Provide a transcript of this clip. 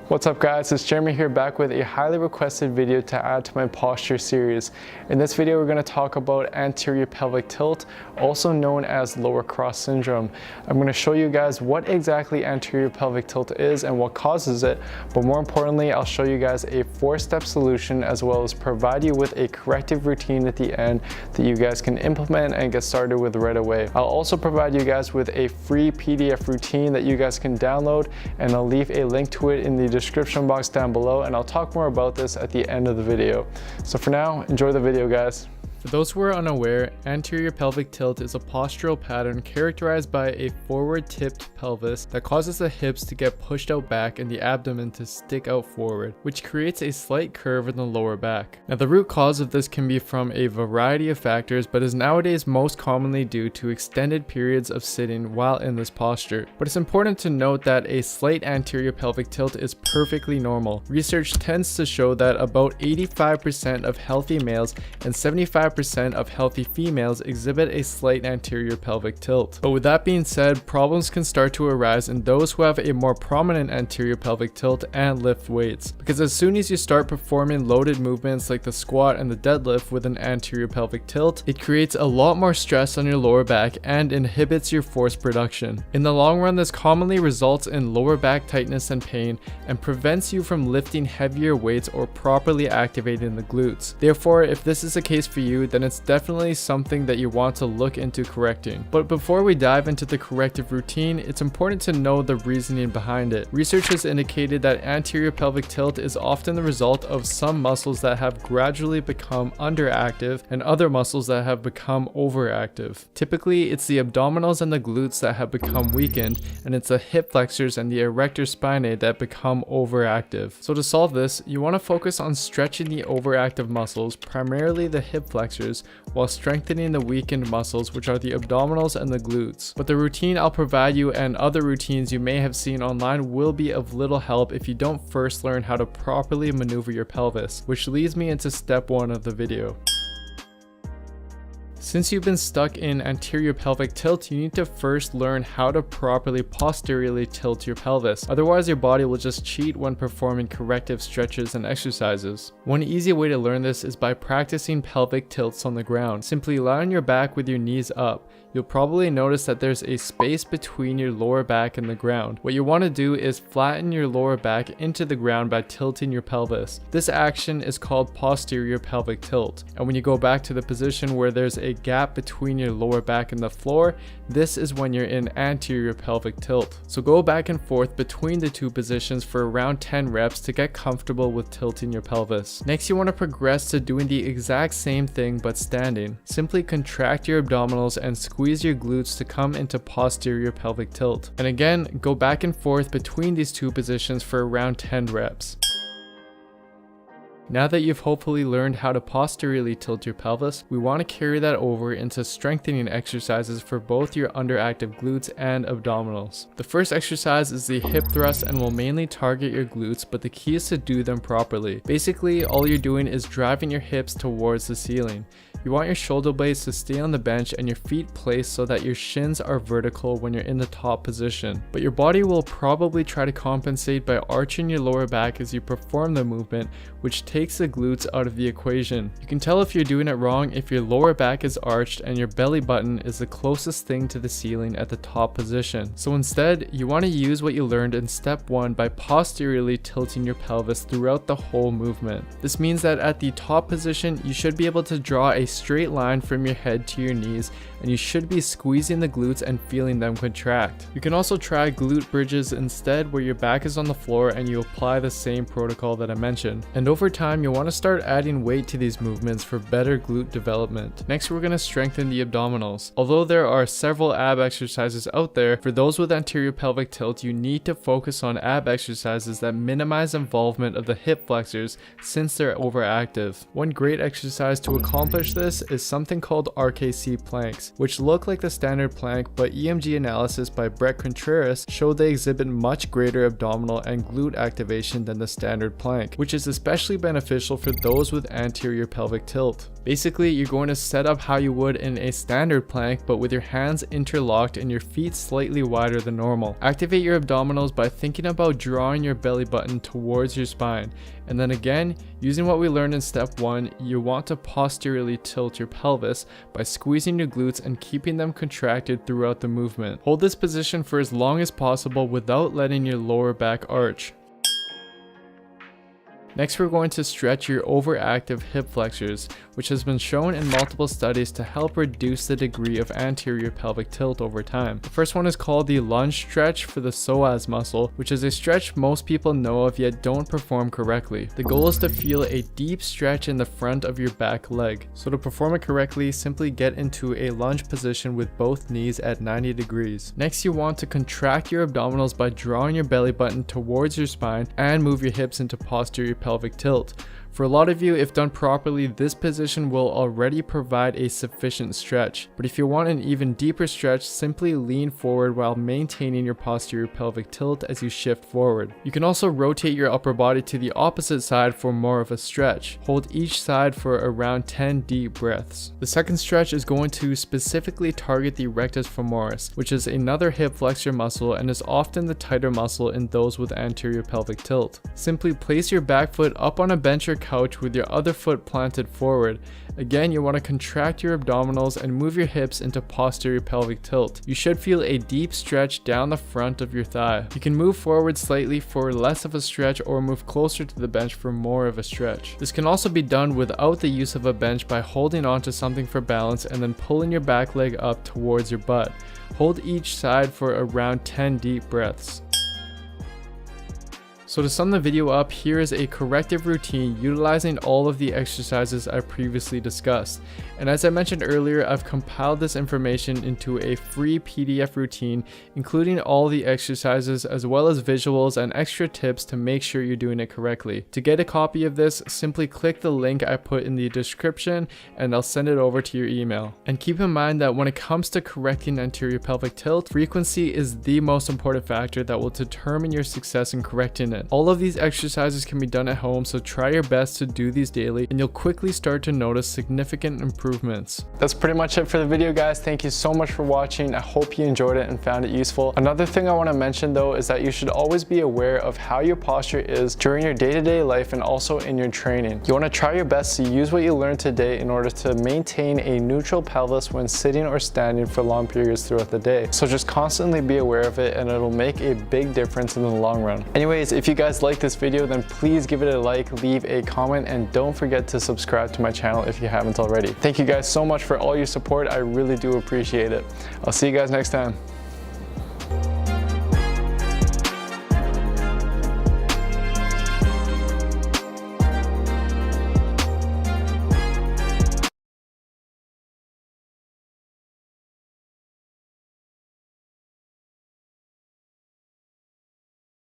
What's up guys, it's Jeremy here back with a highly requested video to add to my posture series. In this video we're going to talk about anterior pelvic tilt, also known as lower cross syndrome. I'm going to show you guys what exactly anterior pelvic tilt is and what causes it, but more importantly I'll show you guys a 4-step solution as well as provide you with a corrective routine at the end that you guys can implement and get started with right away. I'll also provide you guys with a free PDF routine that you guys can download, and I'll leave a link to it in the description box down below, and I'll talk more about this at the end of the video. So for now, enjoy the video guys. For those who are unaware, anterior pelvic tilt is a postural pattern characterized by a forward tipped pelvis that causes the hips to get pushed out back and the abdomen to stick out forward, which creates a slight curve in the lower back. Now the root cause of this can be from a variety of factors, but is nowadays most commonly due to extended periods of sitting while in this posture. But it's important to note that a slight anterior pelvic tilt is perfectly normal. Research tends to show that about 85% of healthy males and 75% of healthy females exhibit a slight anterior pelvic tilt. But with that being said, problems can start to arise in those who have a more prominent anterior pelvic tilt and lift weights. Because as soon as you start performing loaded movements like the squat and the deadlift with an anterior pelvic tilt, it creates a lot more stress on your lower back and inhibits your force production. In the long run, this commonly results in lower back tightness and pain and prevents you from lifting heavier weights or properly activating the glutes. Therefore, if this is the case for you, then it's definitely something that you want to look into correcting. But before we dive into the corrective routine, it's important to know the reasoning behind it. Research has indicated that anterior pelvic tilt is often the result of some muscles that have gradually become underactive and other muscles that have become overactive. Typically, it's the abdominals and the glutes that have become weakened, and it's the hip flexors and the erector spinae that become overactive. So to solve this, you want to focus on stretching the overactive muscles, primarily the hip flexors, while strengthening the weakened muscles, which are the abdominals and the glutes. But the routine I'll provide you and other routines you may have seen online will be of little help if you don't first learn how to properly maneuver your pelvis, which leads me into step 1 of the video. Since you've been stuck in anterior pelvic tilt, you need to first learn how to properly posteriorly tilt your pelvis. Otherwise, your body will just cheat when performing corrective stretches and exercises. One easy way to learn this is by practicing pelvic tilts on the ground. Simply lie on your back with your knees up. You'll probably notice that there's a space between your lower back and the ground. What you want to do is flatten your lower back into the ground by tilting your pelvis. This action is called posterior pelvic tilt. And when you go back to the position where there's a gap between your lower back and the floor, this is when you're in anterior pelvic tilt. So go back and forth between the two positions for around 10 reps to get comfortable with tilting your pelvis. Next, you want to progress to doing the exact same thing but standing. Simply contract your abdominals and squeeze your glutes to come into posterior pelvic tilt. And again, go back and forth between these two positions for around 10 reps. Now that you've hopefully learned how to posteriorly tilt your pelvis, we want to carry that over into strengthening exercises for both your underactive glutes and abdominals. The first exercise is the hip thrust and will mainly target your glutes, but the key is to do them properly. Basically, all you're doing is driving your hips towards the ceiling. You want your shoulder blades to stay on the bench and your feet placed so that your shins are vertical when you're in the top position. But your body will probably try to compensate by arching your lower back as you perform the movement, which takes the glutes out of the equation. You can tell if you're doing it wrong if your lower back is arched and your belly button is the closest thing to the ceiling at the top position. So instead, you want to use what you learned in step 1 by posteriorly tilting your pelvis throughout the whole movement. This means that at the top position, you should be able to draw a straight line from your head to your knees, and you should be squeezing the glutes and feeling them contract. You can also try glute bridges instead, where your back is on the floor and you apply the same protocol that I mentioned. And over time, you'll want to start adding weight to these movements for better glute development. Next, we're going to strengthen the abdominals. Although there are several ab exercises out there, for those with anterior pelvic tilt, you need to focus on ab exercises that minimize involvement of the hip flexors since they're overactive. One great exercise to accomplish this is something called RKC planks, which look like the standard plank, but EMG analysis by Brett Contreras showed they exhibit much greater abdominal and glute activation than the standard plank, which is especially beneficial for those with anterior pelvic tilt. Basically, you're going to set up how you would in a standard plank, but with your hands interlocked and your feet slightly wider than normal. Activate your abdominals by thinking about drawing your belly button towards your spine. And then again, using what we learned in step 1, you want to posteriorly tilt your pelvis by squeezing your glutes and keeping them contracted throughout the movement. Hold this position for as long as possible without letting your lower back arch. Next, we're going to stretch your overactive hip flexors, which has been shown in multiple studies to help reduce the degree of anterior pelvic tilt over time. The first one is called the lunge stretch for the psoas muscle, which is a stretch most people know of yet don't perform correctly. The goal is to feel a deep stretch in the front of your back leg. So to perform it correctly, simply get into a lunge position with both knees at 90 degrees. Next, you want to contract your abdominals by drawing your belly button towards your spine and move your hips into posterior pelvic tilt. For a lot of you, if done properly, this position will already provide a sufficient stretch. But if you want an even deeper stretch, simply lean forward while maintaining your posterior pelvic tilt as you shift forward. You can also rotate your upper body to the opposite side for more of a stretch. Hold each side for around 10 deep breaths. The second stretch is going to specifically target the rectus femoris, which is another hip flexor muscle and is often the tighter muscle in those with anterior pelvic tilt. Simply place your back foot up on a bench or couch with your other foot planted forward. Again, you want to contract your abdominals and move your hips into posterior pelvic tilt. You should feel a deep stretch down the front of your thigh. You can move forward slightly for less of a stretch or move closer to the bench for more of a stretch. This can also be done without the use of a bench by holding onto something for balance and then pulling your back leg up towards your butt. Hold each side for around 10 deep breaths. So to sum the video up, here is a corrective routine utilizing all of the exercises I previously discussed. And as I mentioned earlier, I've compiled this information into a free PDF routine, including all the exercises as well as visuals and extra tips to make sure you're doing it correctly. To get a copy of this, simply click the link I put in the description and I'll send it over to your email. And keep in mind that when it comes to correcting anterior pelvic tilt, frequency is the most important factor that will determine your success in correcting it. All of these exercises can be done at home, so try your best to do these daily and you'll quickly start to notice significant improvements. That's pretty much it for the video, guys. Thank you so much for watching. I hope you enjoyed it and found it useful. Another thing I want to mention though is that you should always be aware of how your posture is during your day-to-day life and also in your training. You want to try your best to use what you learned today in order to maintain a neutral pelvis when sitting or standing for long periods throughout the day. So just constantly be aware of it and it'll make a big difference in the long run. Anyways, if you guys like this video, then please give it a like, leave a comment, and don't forget to subscribe to my channel if you haven't already. Thank you guys so much for all your support. I really do appreciate it. I'll see you guys next time.